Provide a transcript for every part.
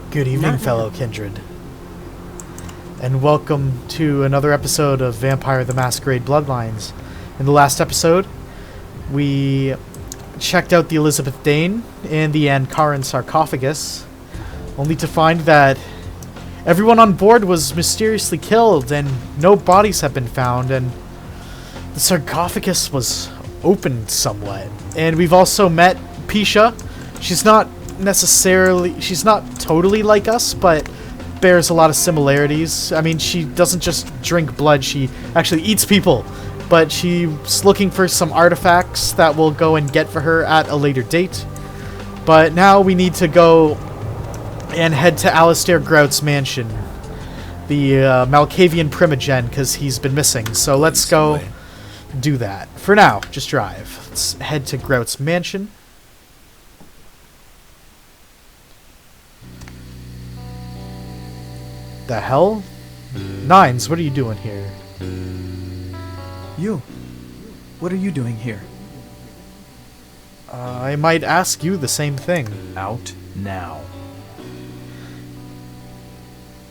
Good evening, Not fellow kindred, and welcome to another episode of Vampire the Masquerade Bloodlines. In the last episode, we checked out the Elizabeth Dane and the Ankaran sarcophagus, only to find that everyone on board was mysteriously killed and no bodies have been found, and the sarcophagus was opened somewhat. And we've also met Pisha. She's not totally like us, but bears a lot of similarities. I mean, she doesn't just drink blood, she actually eats people. But she's looking for some artifacts that we'll go and get for her at a later date. But now we need to go and head to Alistair Grout's mansion, the Malkavian primogen, because he's been missing. So let's go do that. For now, just drive. Let's head to Grout's mansion. The hell? Nines, what are you doing here? You. What are you doing here? I might ask you the same thing. Out now.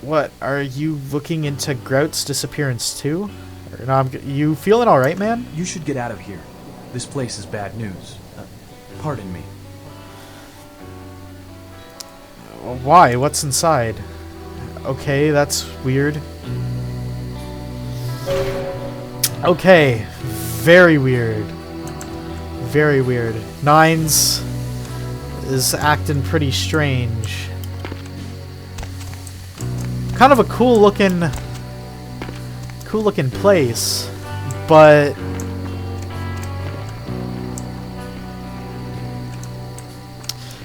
What, are you looking into Grout's disappearance too? Or, no, you feeling alright, man? You should get out of here. This place is bad news. Pardon me. Why? What's inside? Okay, that's weird. Okay, very weird. Very weird. Nines is acting pretty strange. Kind of a cool looking place, but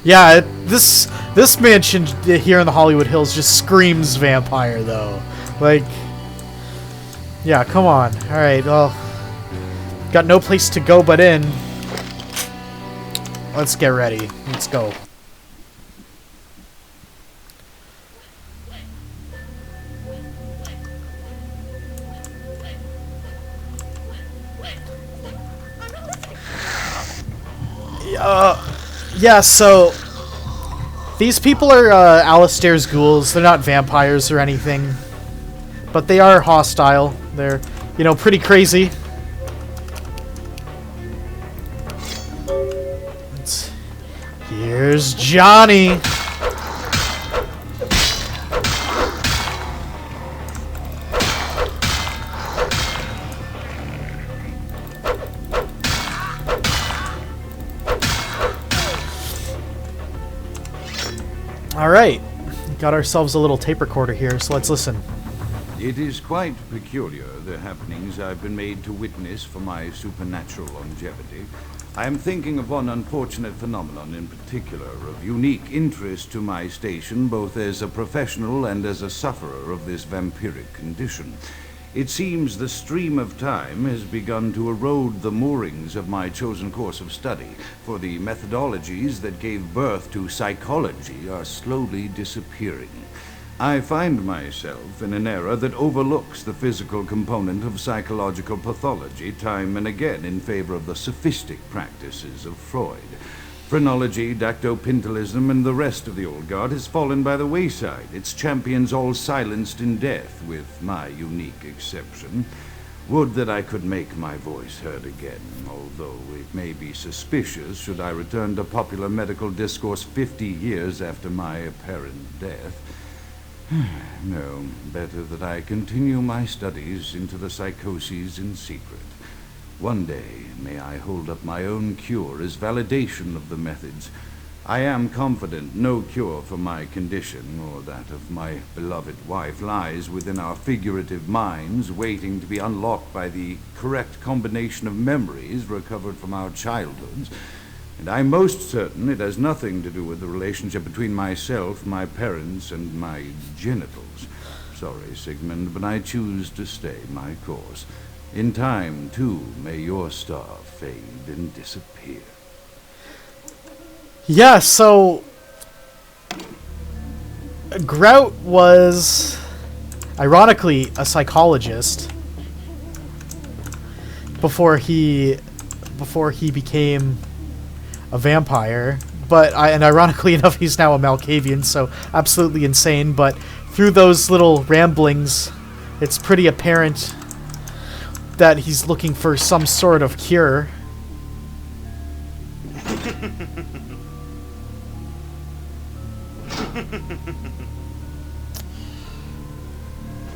yeah, this mansion here in the Hollywood Hills just screams vampire, though. Like, yeah, come on. All right, well, got no place to go but in. Let's get ready. Let's go. Yeah, so these people are Alistair's ghouls. They're not vampires or anything, but they are hostile. They're, you know, pretty crazy. Here's Johnny. Alright, got ourselves a little tape recorder here, so let's listen. It is quite peculiar, the happenings I've been made to witness for my supernatural longevity. I am thinking of one unfortunate phenomenon in particular, of unique interest to my station, both as a professional and as a sufferer of this vampiric condition. It seems the stream of time has begun to erode the moorings of my chosen course of study, for the methodologies that gave birth to psychology are slowly disappearing. I find myself in an era that overlooks the physical component of psychological pathology time and again in favor of the sophistic practices of Freud. Phrenology, dactopintilism, and the rest of the old guard has fallen by the wayside, its champions all silenced in death, with my unique exception. Would that I could make my voice heard again, although it may be suspicious should I return to popular medical discourse 50 years after my apparent death. No, better that I continue my studies into the psychoses in secret. One day, may I hold up my own cure as validation of the methods. I am confident no cure for my condition, or that of my beloved wife, lies within our figurative minds, waiting to be unlocked by the correct combination of memories recovered from our childhoods. And I'm most certain it has nothing to do with the relationship between myself, my parents, and my genitals. Sorry, Sigmund, but I choose to stay my course. In time, too, may your star fade and disappear. Yeah, so Grout was, ironically, a psychologist before he became a vampire, but and ironically enough, he's now a Malkavian, so absolutely insane. But through those little ramblings, it's pretty apparent that he's looking for some sort of cure.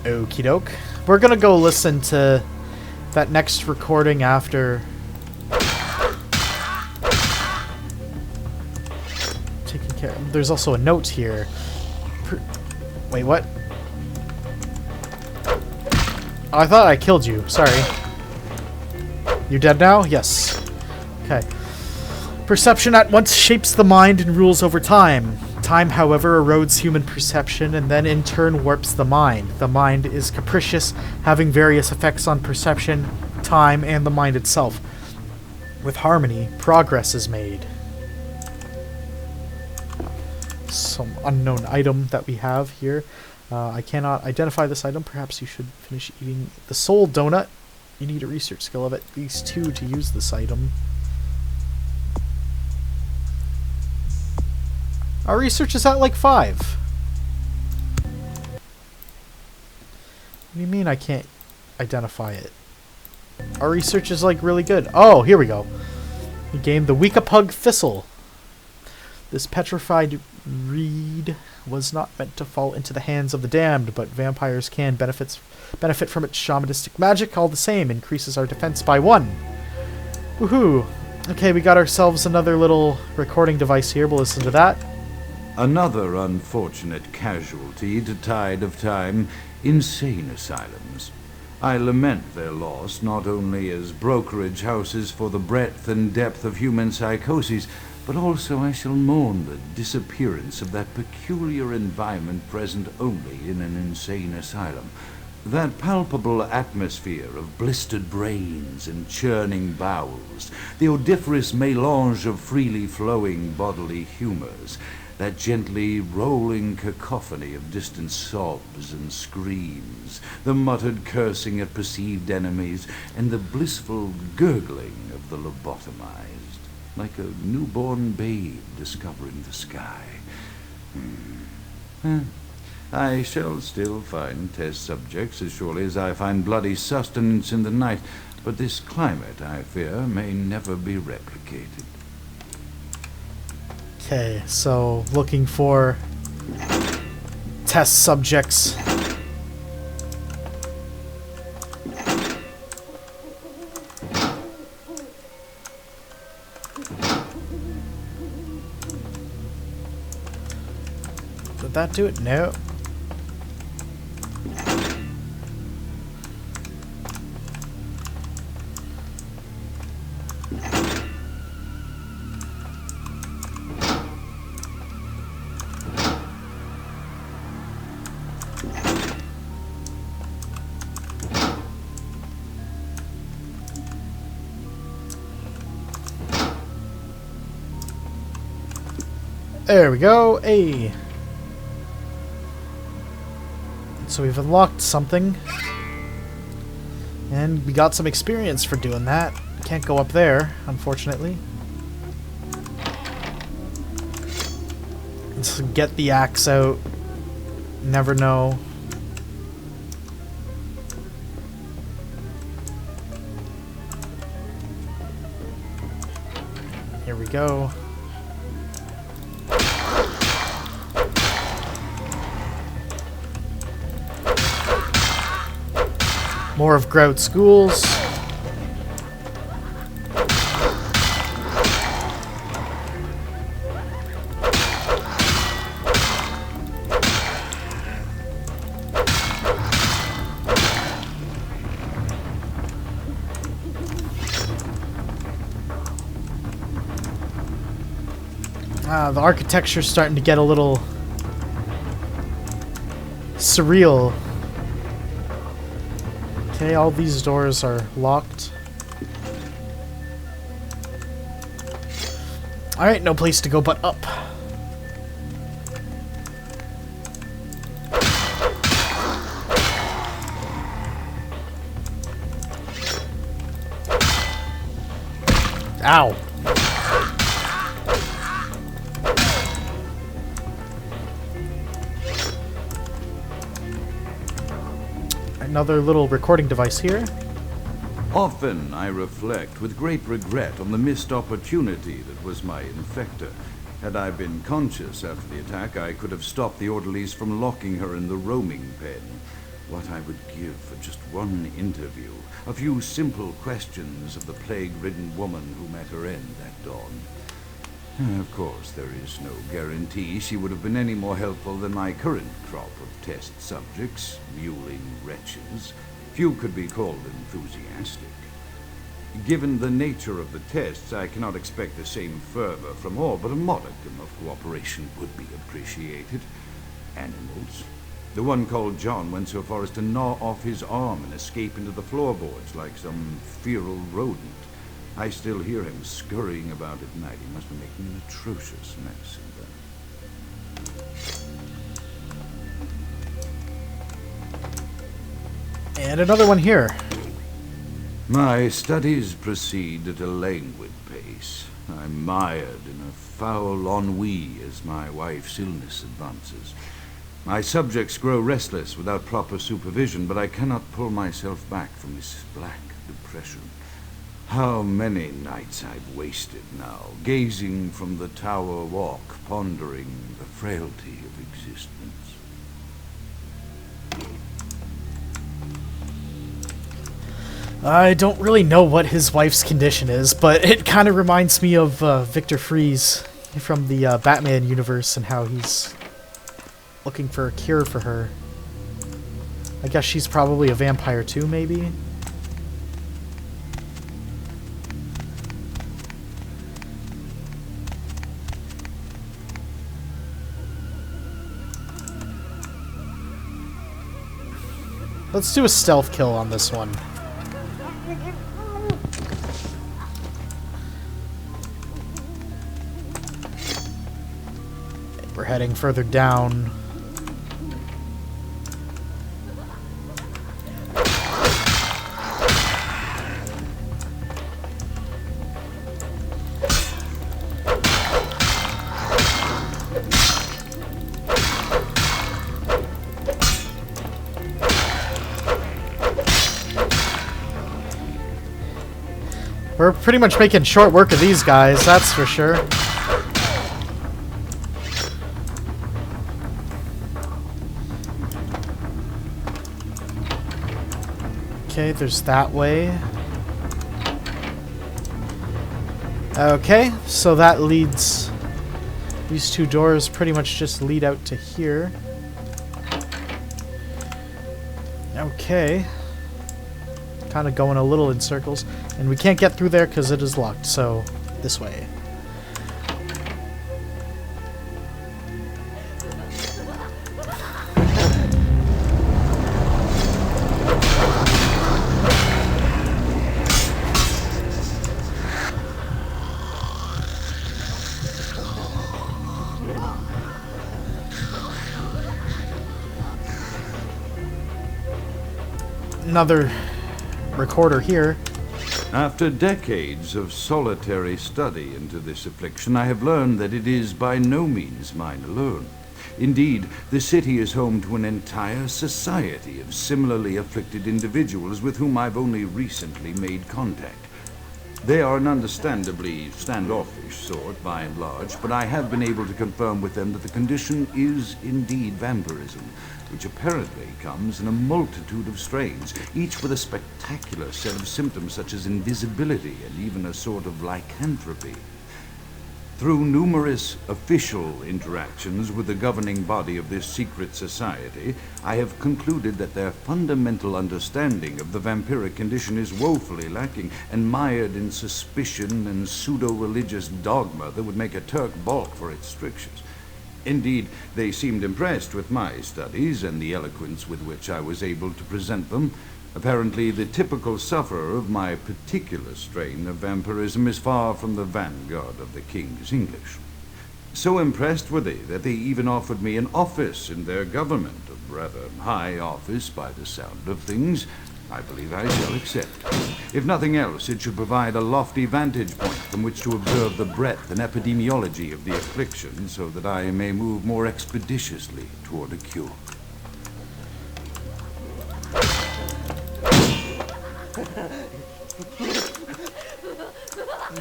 Okie doke. We're gonna go listen to that next recording after taking care. There's also a note here. Wait, what? Oh, I thought I killed you. Sorry. You're dead now? Yes. Okay. Perception at once shapes the mind and rules over time. Time, however, erodes human perception and then in turn warps the mind. The mind is capricious, having various effects on perception, time, and the mind itself. With harmony, progress is made. Some unknown item that we have here. I cannot identify this item. Perhaps you should finish eating the soul donut. You need a research skill of at least 2 to use this item. Our research is at like 5. What do you mean I can't identify it? Our research is like really good. Oh, here we go. We gained the Weekapug Thistle. This petrified reed was not meant to fall into the hands of the damned, but vampires can benefit from its shamanistic magic all the same. Increases our defense by 1. Woohoo! Okay, we got ourselves another little recording device here. We'll listen to that. Another unfortunate casualty to tide of time, insane asylums. I lament their loss not only as brokerage houses for the breadth and depth of human psychoses, but also I shall mourn the disappearance of that peculiar environment present only in an insane asylum. That palpable atmosphere of blistered brains and churning bowels, the odoriferous melange of freely flowing bodily humors, that gently rolling cacophony of distant sobs and screams, the muttered cursing at perceived enemies, and the blissful gurgling of the lobotomized, like a newborn babe discovering the sky. I shall still find test subjects as surely as I find bloody sustenance in the night, but this climate, I fear, may never be replicated. Okay, so looking for test subjects. Did that do it? No. There we go. Hey. So we've unlocked something. And we got some experience for doing that. Can't go up there, unfortunately. Let's get the axe out. Never know. Here we go. More of Grout schools. The architecture's starting to get a little surreal. Okay, all these doors are locked. Alright, no place to go but up. Ow. Another little recording device here. Often I reflect with great regret on the missed opportunity that was my infector. Had I been conscious after the attack, I could have stopped the orderlies from locking her in the roaming pen. What I would give for just one interview, a few simple questions of the plague-ridden woman who met her end that dawn. Of course, there is no guarantee she would have been any more helpful than my current crop of test subjects, mewling wretches. Few could be called enthusiastic. Given the nature of the tests, I cannot expect the same fervor from all, but a modicum of cooperation would be appreciated. Animals. The one called John went so far as to gnaw off his arm and escape into the floorboards like some feral rodent. I still hear him scurrying about at night. He must be making an atrocious mess in there. And another one here. My studies proceed at a languid pace. I'm mired in a foul ennui as my wife's illness advances. My subjects grow restless without proper supervision, but I cannot pull myself back from this black depression. How many nights I've wasted now, gazing from the tower walk, pondering the frailty of existence. I don't really know what his wife's condition is, but it kind of reminds me of Victor Fries from the Batman universe and how he's looking for a cure for her. I guess she's probably a vampire too, maybe? Let's do a stealth kill on this one. We're heading further down. We're pretty much making short work of these guys, that's for sure. Okay, there's that way. Okay, so that leads... These two doors pretty much just lead out to here. Okay. Kind of going a little in circles. And we can't get through there because it is locked, so this way. Another recorder here. After decades of solitary study into this affliction, I have learned that it is by no means mine alone. Indeed, the city is home to an entire society of similarly afflicted individuals with whom I've only recently made contact. They are an understandably standoffish sort, by and large, but I have been able to confirm with them that the condition is indeed vampirism, which apparently comes in a multitude of strains, each with a spectacular set of symptoms such as invisibility and even a sort of lycanthropy. Through numerous official interactions with the governing body of this secret society, I have concluded that their fundamental understanding of the vampiric condition is woefully lacking and mired in suspicion and pseudo-religious dogma that would make a Turk balk for its strictures. Indeed, they seemed impressed with my studies and the eloquence with which I was able to present them. Apparently, the typical sufferer of my particular strain of vampirism is far from the vanguard of the King's English. So impressed were they that they even offered me an office in their government, a rather high office by the sound of things. I believe I shall accept. If nothing else, it should provide a lofty vantage point from which to observe the breadth and epidemiology of the affliction, so that I may move more expeditiously toward a cure.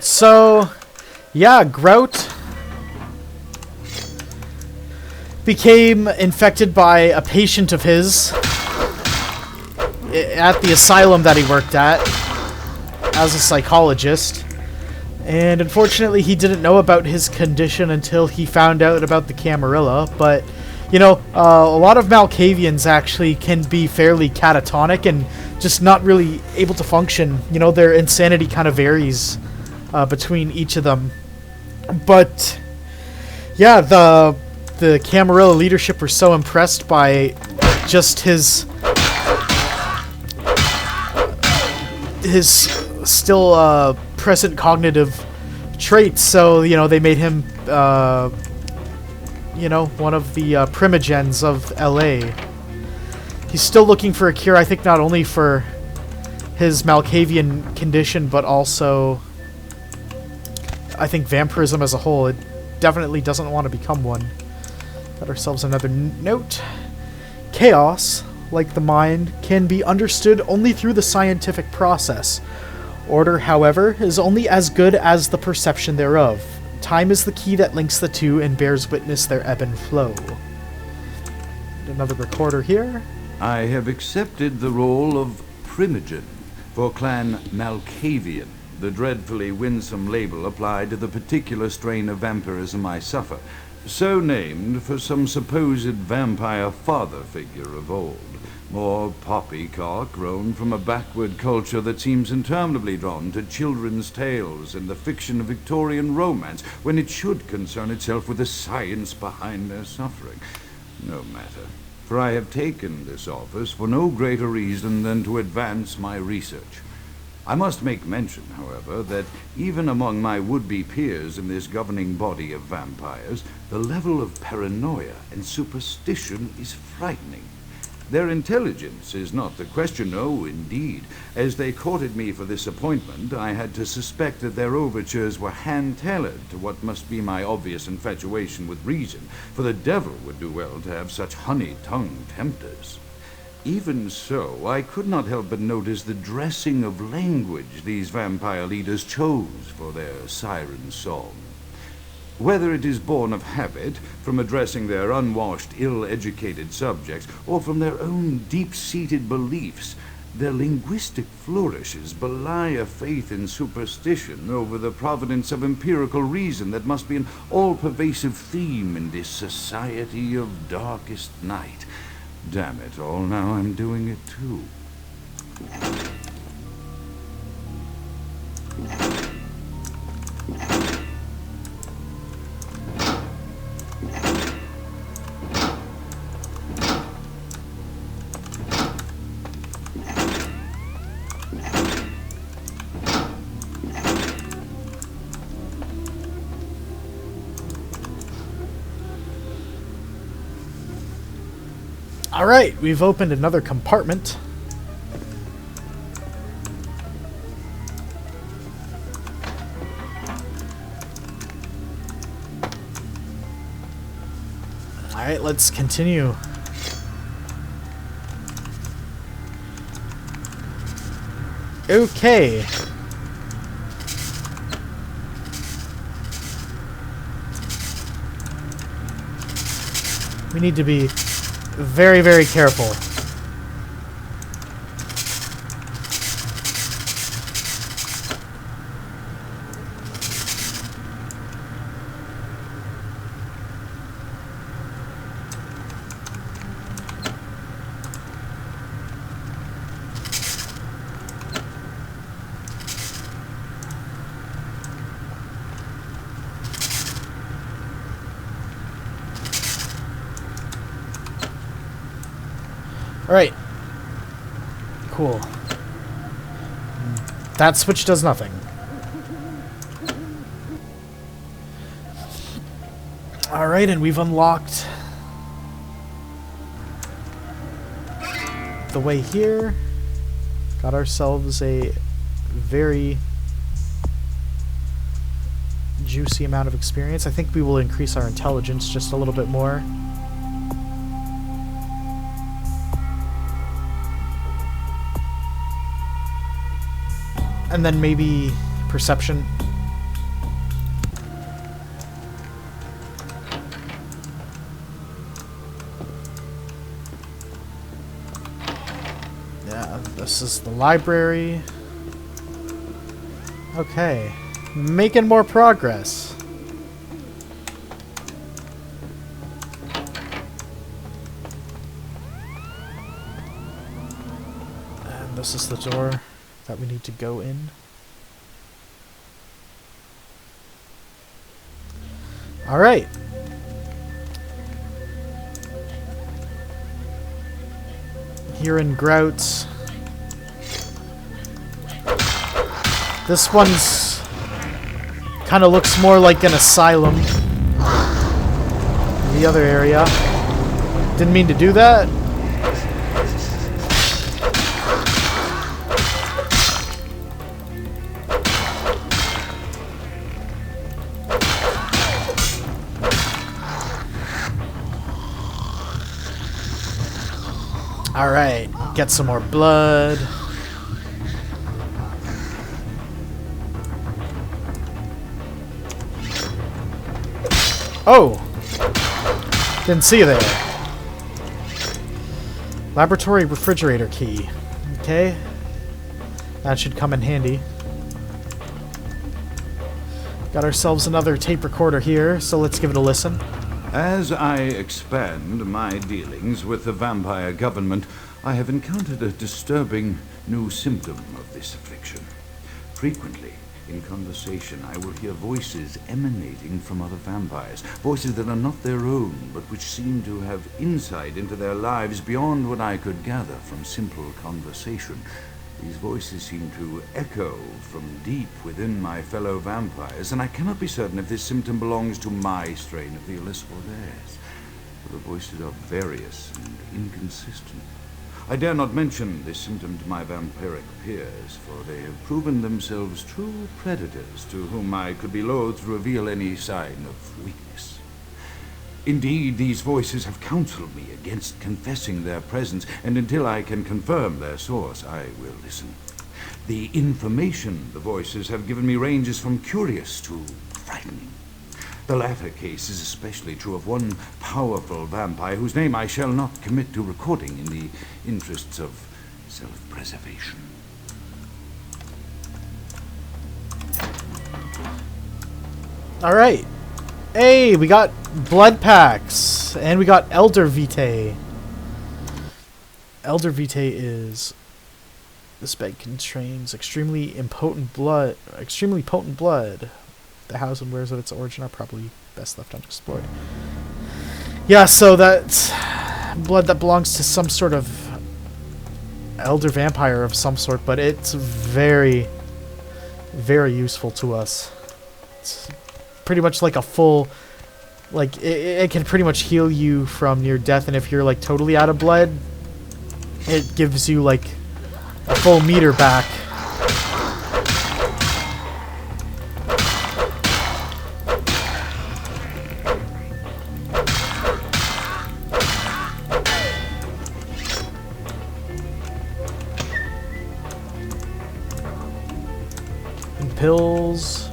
So, yeah, Grout became infected by a patient of his at the asylum that he worked at as a psychologist. And unfortunately, he didn't know about his condition until he found out about the Camarilla. But, you know, a lot of Malkavians actually can be fairly catatonic and just not really able to function. You know, their insanity kind of varies between each of them. But, yeah, the Camarilla leadership were so impressed by just his still present cognitive traits, so you know they made him you know, one of the primogens of LA. He's still looking for a cure, I think, not only for his Malkavian condition, but also I think vampirism as a whole. It definitely doesn't want to become one. Got ourselves another note. Chaos, like the mind, can be understood only through the scientific process. Order, however, is only as good as the perception thereof. Time is the key that links the two and bears witness their ebb and flow. Another recorder here. I have accepted the role of primogen for Clan Malkavian, the dreadfully winsome label applied to the particular strain of vampirism I suffer, so named for some supposed vampire father figure of old. More poppycock grown from a backward culture that seems interminably drawn to children's tales and the fiction of Victorian romance, when it should concern itself with the science behind their suffering. No matter, for I have taken this office for no greater reason than to advance my research. I must make mention, however, that even among my would-be peers in this governing body of vampires, the level of paranoia and superstition is frightening. Their intelligence is not the question, no, indeed. As they courted me for this appointment, I had to suspect that their overtures were hand-tailored to what must be my obvious infatuation with reason, for the devil would do well to have such honey-tongued tempters. Even so, I could not help but notice the dressing of language these vampire leaders chose for their siren song. Whether it is born of habit, from addressing their unwashed, ill-educated subjects, or from their own deep-seated beliefs, their linguistic flourishes belie a faith in superstition over the providence of empirical reason that must be an all-pervasive theme in this society of darkest night. Damn it all, now I'm doing it too. Alright, we've opened another compartment. Alright, let's continue. Okay. We need to be very, very careful. Alright. Cool. That switch does nothing. Alright, and we've unlocked the way here. Got ourselves a very juicy amount of experience. I think we will increase our intelligence just a little bit more. And then maybe perception. Yeah, this is the library. Okay. Making more progress. And this is the door that we need to go in. Alright. Here in Grout. This one's kind of looks more like an asylum. The other area. Didn't mean to do that. Alright, get some more blood. Oh! Didn't see you there. Laboratory refrigerator key. Okay. That should come in handy. Got ourselves another tape recorder here, so let's give it a listen. As I expand my dealings with the vampire government, I have encountered a disturbing new symptom of this affliction. Frequently, in conversation, I will hear voices emanating from other vampires, voices that are not their own, but which seem to have insight into their lives beyond what I could gather from simple conversation. These voices seem to echo from deep within my fellow vampires, and I cannot be certain if this symptom belongs to my strain of the Alyssa or theirs. For the voices are various and inconsistent. I dare not mention this symptom to my vampiric peers, for they have proven themselves true predators to whom I could be loath to reveal any sign of weakness. Indeed, these voices have counseled me against confessing their presence, and until I can confirm their source, I will listen. The information the voices have given me ranges from curious to frightening. The latter case is especially true of one powerful vampire whose name I shall not commit to recording in the interests of self-preservation. All right. Hey, we got blood packs, and we got Elder Vitae. Elder Vitae is this bag contains extremely potent blood. The hows and wheres of its origin are probably best left unexplored. Yeah, so that's blood that belongs to some sort of elder vampire of some sort, but it's very, very useful to us. It's pretty much like a full, like, it can pretty much heal you from near death, and if you're like totally out of blood, it gives you like a full meter back. And pills.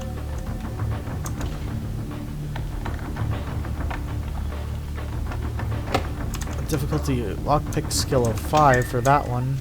Difficulty lockpick skill of 5 for that one.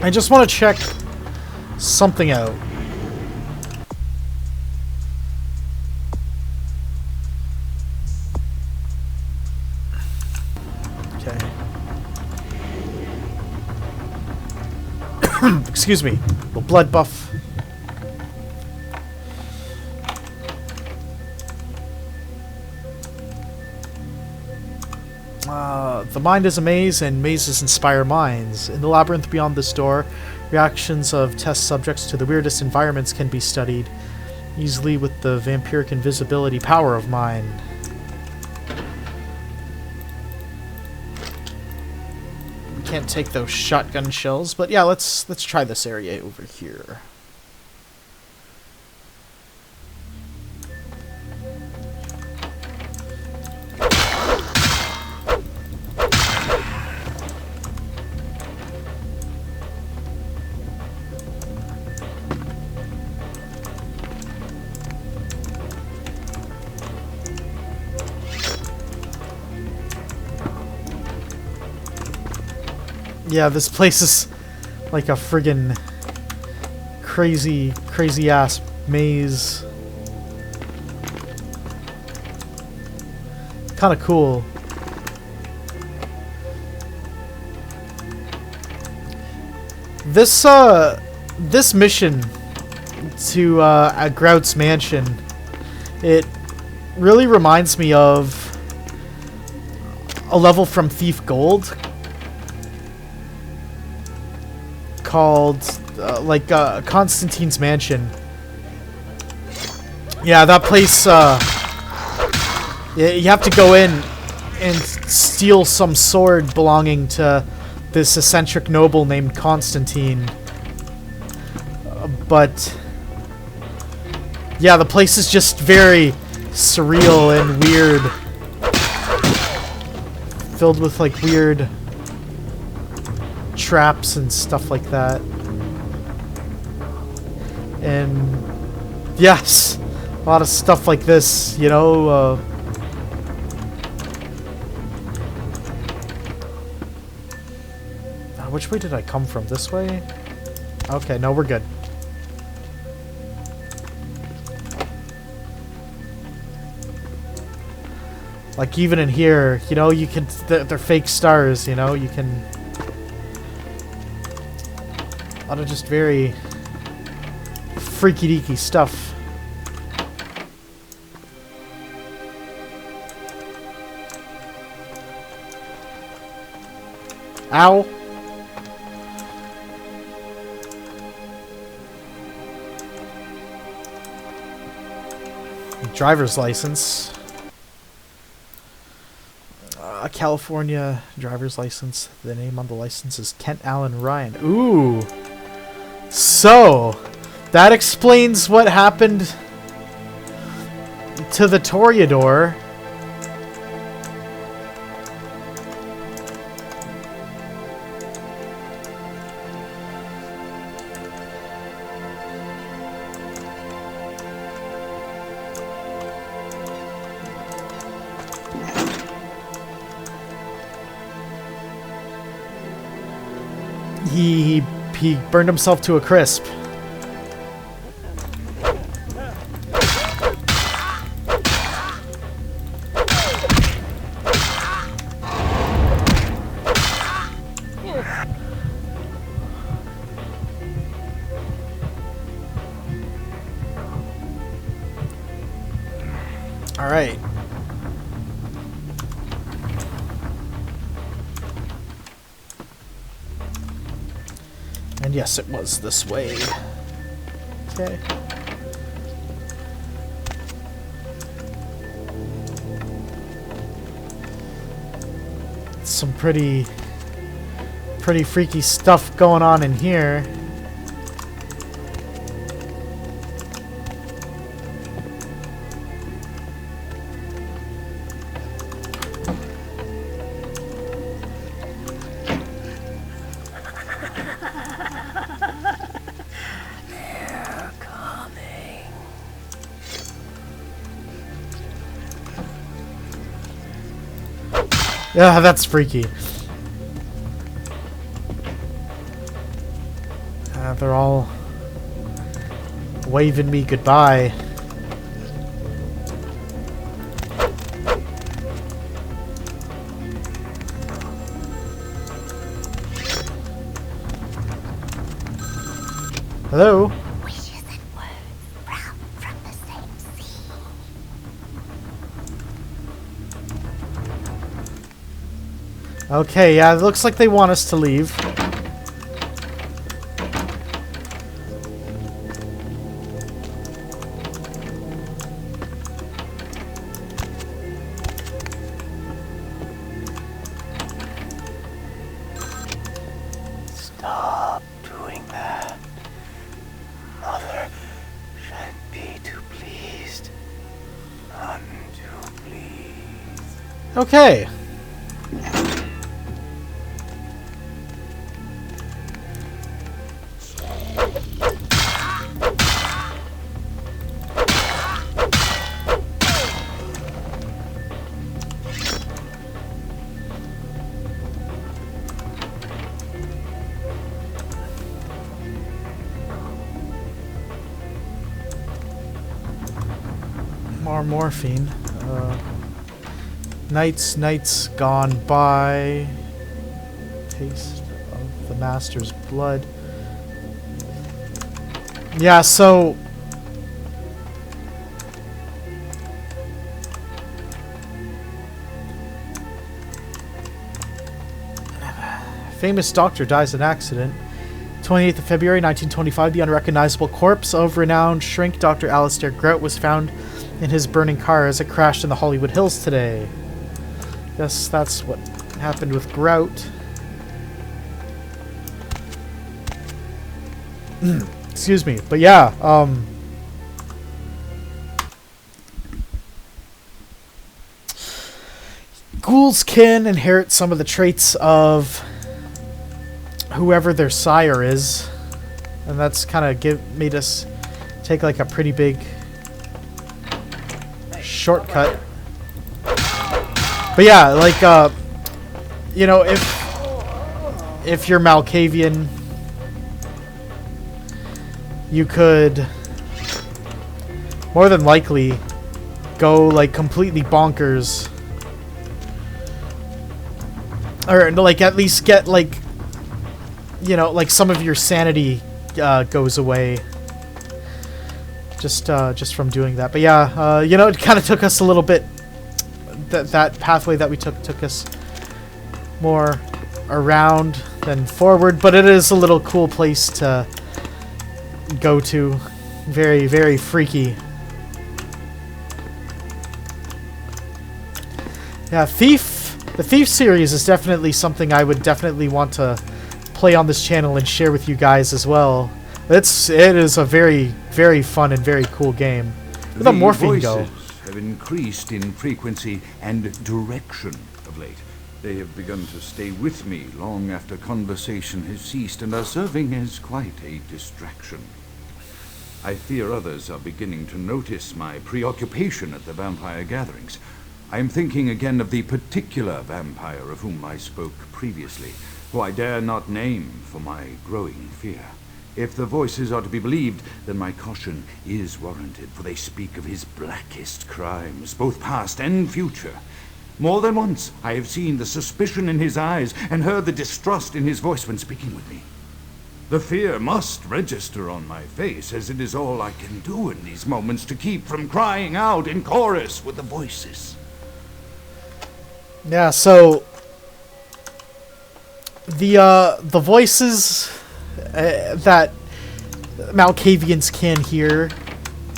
I just want to check something out. Okay. Excuse me. The blood buff. The mind is a maze, and mazes inspire minds. In the labyrinth beyond this door, reactions of test subjects to the weirdest environments can be studied easily with the vampiric invisibility power of mine. We can't take those shotgun shells, but yeah, let's try this area over here. Yeah, this place is like a friggin' crazy ass maze. Kinda cool. This mission to Grout's mansion, it really reminds me of a level from Thief Gold called Constantine's Mansion. Yeah, that place, you have to go in and steal some sword belonging to this eccentric noble named Constantine. But yeah, the place is just very surreal and weird. Filled with like weird traps and stuff like that. And yes, a lot of stuff like this, you know. Which way did I come from? This way? Okay, no, we're good. Like, even in here, you know, you can... They're fake stars, you know? You can... A lot of just very... freaky-deaky stuff. Ow! Driver's license. A California driver's license. The name on the license is Kent Allen Ryan. Ooh. So, that explains what happened to the Toreador. He burned himself to a crisp. All right. And yes, it was this way. Okay. Some pretty freaky stuff going on in here. Yeah, that's freaky. They're all waving me goodbye. Hello? Wishes and words brown from the same sea. Okay, yeah, it looks like they want us to leave. Stop doing that. Mother should be too pleased. None too pleased. Okay. More morphine. Nights gone by. Taste of the master's blood. Yeah, so famous doctor dies in accident. 28th of February 1925, the unrecognizable corpse of renowned shrink Dr. Alistair Grout was found in his burning car as it crashed in the Hollywood Hills today. Guess that's what happened with Grout. Excuse me. But yeah, ghouls can inherit some of the traits of whoever their sire is, and that's kind of made us take like a pretty big shortcut. But yeah, like you know, if you're Malkavian, you could more than likely go like completely bonkers, or like at least get like, you know, like some of your sanity goes away just from doing that. But yeah, you know, it kind of took us a little bit. That pathway that we took us more around than forward, but it is a little cool place to go to. Very, very freaky. Yeah, the Thief series is definitely something I would definitely want to play on this channel and share with you guys as well. It is a very, very fun and very cool game. Where'd the morphine go? Have increased in frequency and direction of late. They have begun to stay with me long after conversation has ceased and are serving as quite a distraction. I fear others are beginning to notice my preoccupation at the vampire gatherings. I am thinking again of the particular vampire of whom I spoke previously, who I dare not name for my growing fear. If the voices are to be believed, then my caution is warranted, for they speak of his blackest crimes, both past and future. More than once I have seen the suspicion in his eyes and heard the distrust in his voice when speaking with me. The fear must register on my face, as it is all I can do in these moments to keep from crying out in chorus with the voices. Yeah, so the voices that Malkavians can hear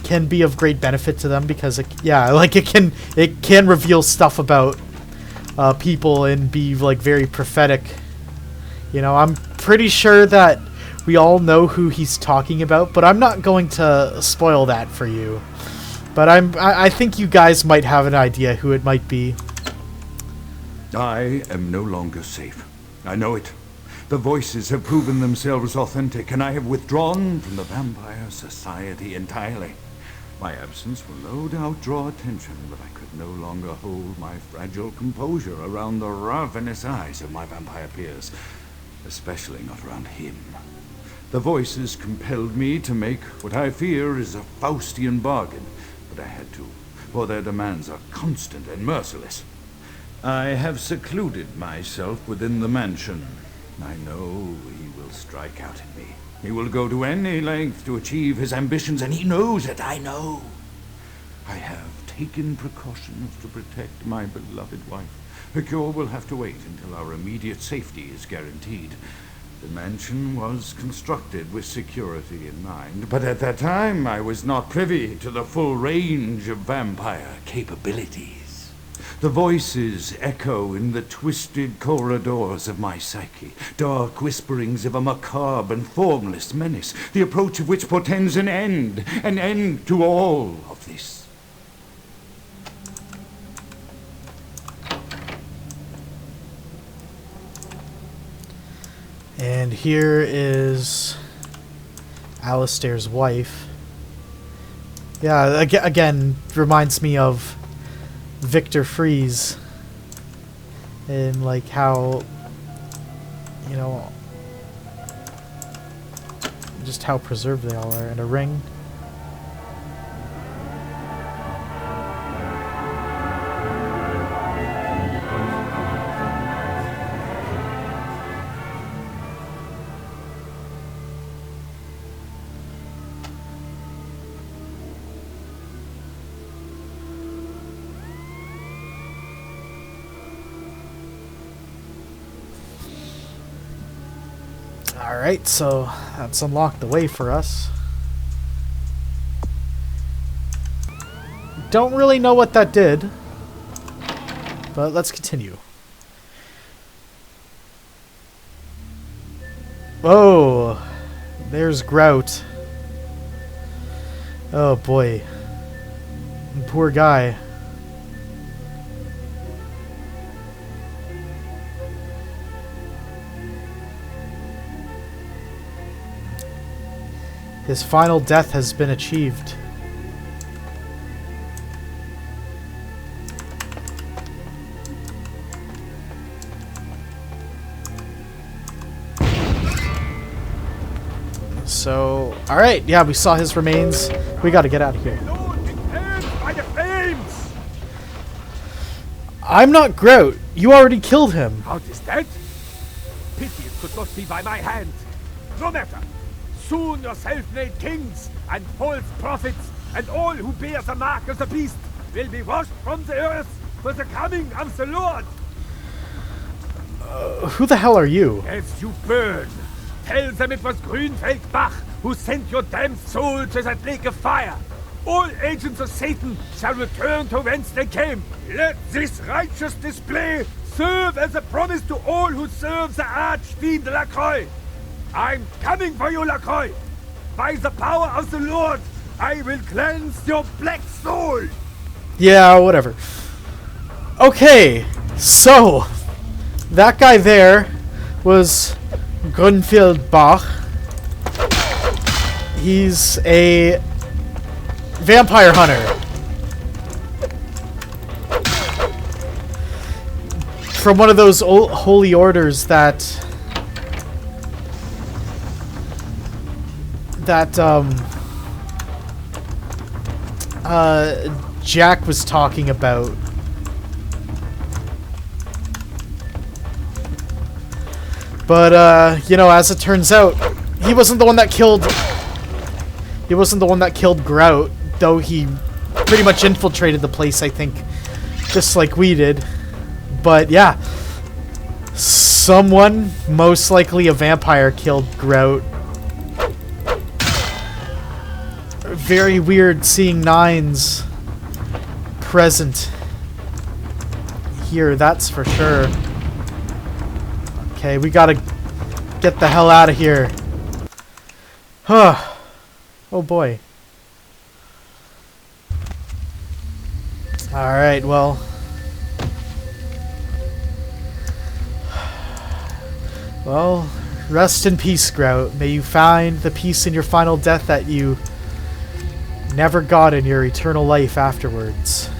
can be of great benefit to them, because it can reveal stuff about people and be like very prophetic. You know, I'm pretty sure that we all know who he's talking about, but I'm not going to spoil that for you. But I think you guys might have an idea who it might be. I am no longer safe. I know it. The voices have proven themselves authentic, and I have withdrawn from the Vampire Society entirely. My absence will no doubt draw attention, but I could no longer hold my fragile composure around the ravenous eyes of my vampire peers, especially not around him. The voices compelled me to make what I fear is a Faustian bargain, but I had to, for their demands are constant and merciless. I have secluded myself within the mansion. I know he will strike out at me. He will go to any length to achieve his ambitions, and he knows it, I know. I have taken precautions to protect my beloved wife. Her cure will have to wait until our immediate safety is guaranteed. The mansion was constructed with security in mind, but at that time I was not privy to the full range of vampire capabilities. The voices echo in the twisted corridors of my psyche, dark whisperings of a macabre and formless menace, the approach of which portends an end to all of this. And here is Alistair's wife. Yeah, again, reminds me of Victor Freeze. And like how, you know, just how preserved they all are. And a ring. Alright, so that's unlocked the way for us. Don't really know what that did, but let's continue. Oh, there's Grout. Oh boy. Poor guy. His final death has been achieved. So, alright, yeah, we saw his remains. We gotta get out of here. I'm not Grout. You already killed him. Grout is dead? Pity it could not be by my hand. No matter. Soon your self-made kings and false prophets and all who bear the mark of the beast will be washed from the earth for the coming of the Lord. Who the hell are you? As you burn, tell them it was Grünfeldbach who sent your damned soul to that lake of fire. All agents of Satan shall return to whence they came. Let this righteous display serve as a promise to all who serve the Archfiend Lacroix. I'm coming for you, Lacroix! By the power of the Lord, I will cleanse your black soul! Yeah, whatever. Okay, so that guy there was Grünfeld Bach. He's a vampire hunter. From one of those old holy orders that Jack was talking about. But you know, as it turns out, he wasn't the one that killed Grout, though he pretty much infiltrated the place, I think, just like we did. But yeah, someone, most likely a vampire, killed Grout. Very weird seeing Nines present here, that's for sure. Okay, we gotta get the hell out of here. Huh. Oh boy. Alright, well. Well, rest in peace, Grout. May you find the peace in your final death that you never got in your eternal life afterwards.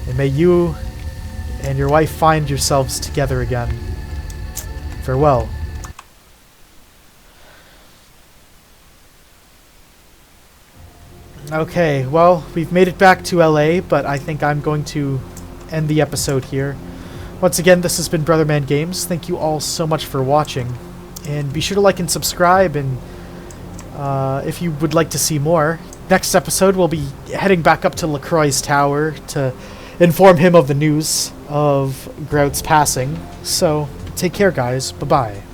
And may you and your wife find yourselves together again. Farewell. Okay, well, we've made it back to LA, but I think I'm going to end the episode here. Once again, this has been Brotherman Games. Thank you all so much for watching. And be sure to like and subscribe, and if you would like to see more. Next episode, we'll be heading back up to LaCroix's tower to inform him of the news of Grout's passing. So, take care, guys. Bye-bye.